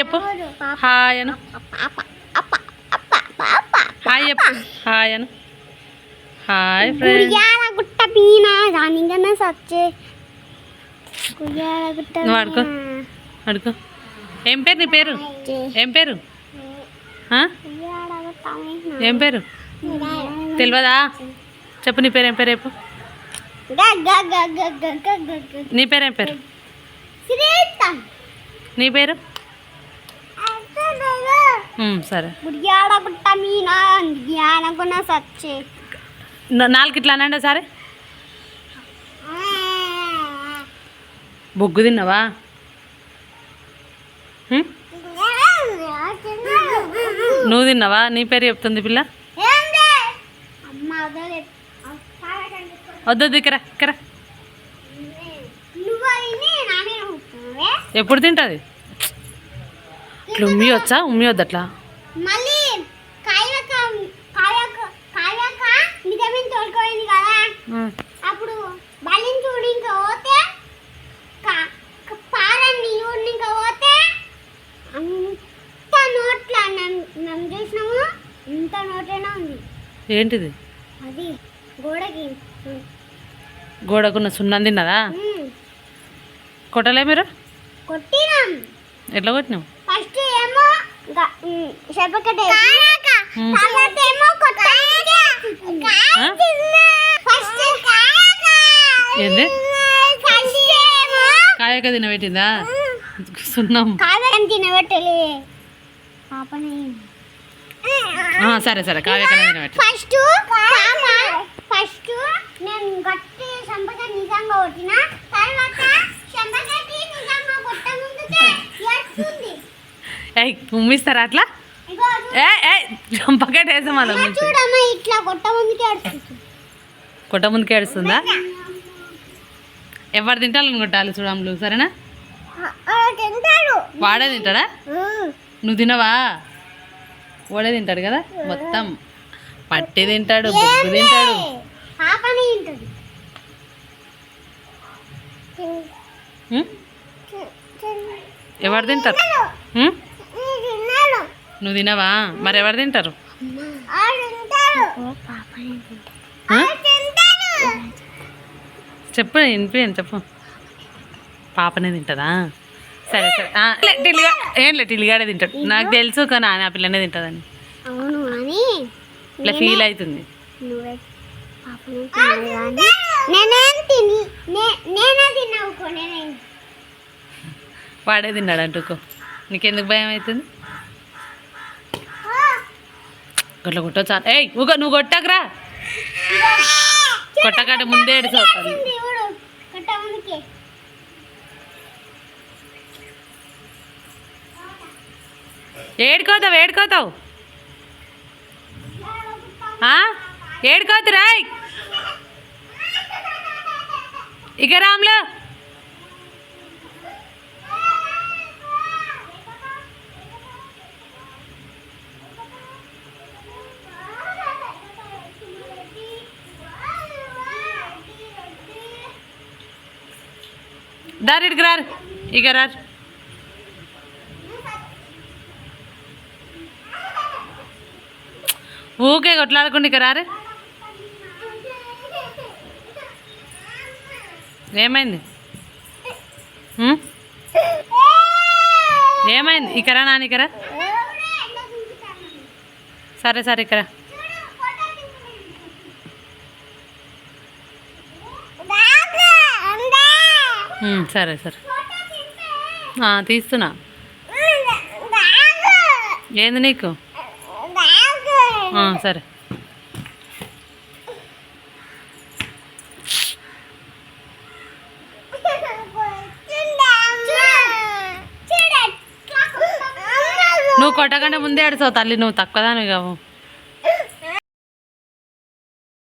చెప్పు హాయ్ అను హాయ్ చెప్పు హాయ్ అను hi friends నువ్వు అడుకో అడుకో ఏం పేరు నీ పేరు ఏం పేరు ఏం పేరు తెలియదా చెప్పు నీ పేరు ఏం పేరు చెప్పు నీ పేరు ఏం పేరు నీ పేరు సరే నాలుగు ఇట్లా అనండి సరే బొగ్గు తిన్నావా నువ్వు తిన్నావా నీ పేరు చెప్తుంది పిల్ల వద్దు ఇక్కడ ఇక్కడ ఎప్పుడు తింటుంది ఇట్లా ఉమ్మి వచ్చా ఉమ్మి వద్దు అట్లా ఏంటిది గోడకున్న సున్నం తిన్నదా కొట్టలే మీరు ఎట్లా కొట్టినావు ఏంది కాయక తినబెట్టిందా సున్నం తినబెట్టలే సరే సరే కావ్యక తినబెట్టి ఫస్ట్ నేను గట్టి సంపక నిజంగా కొట్టిన తర్వాత సంపకటి నిజంగా కొట్ట ముందుకే ఏడ్చుంది ఉమ్మిస్తారా అట్లా చంపకటి వేసాం అలా చూడమ్మా ఇట్లా కొట్ట ముందుకే ఏడుస్తుంది కొట్ట ముందుకే ఏడుస్తుందా ఎవరు తింటాలని కొట్టాలి చూడమ్లు సరేనా వాడే తింటాడా నువ్వు తినవా వాడే తింటాడు కదా మొత్తం పట్టి తింటాడు బొగ్గు తింటాడు ఎవరు తింటారు నువ్వు తినవా మరి ఎవరు తింటారు చెప్పు వినిపించండి చెప్పు పాపనే తింటుందా సరే సరే టిల్లిగా ఏం లేదు టిల్లిగాడే తింటాడు నాకు తెలుసు కానీ ఆ పిల్లనే తింటుందని ఇట్లా ఫీల్ అవుతుంది వాడే తిన్నాడు అంటుకో నీకెందుకు భయం అవుతుంది గట్ల కొట్టొచ్చా నువ్వు కొట్టకరా కొట్టకంటే ముందే ఏడుచవుతుంది ఏడుకోతావు ఏడుకోతావు ఏడుకోతు రాయ్ ఇక రాములు దారిడికి రారు ఇక రారు ఊకే కొట్లాడకుండా ఇక రారు ఏమైంది ఏమైంది ఇకరా నాన్న ఇకరా సరే సరే ఇకరా సరే సరే తీస్తున్నా ఏంది నీకు సరే నువ్వు కొట్టకంటే ముందే ఏడుస్తావు తల్లి నువ్వు తక్కువదాని కావు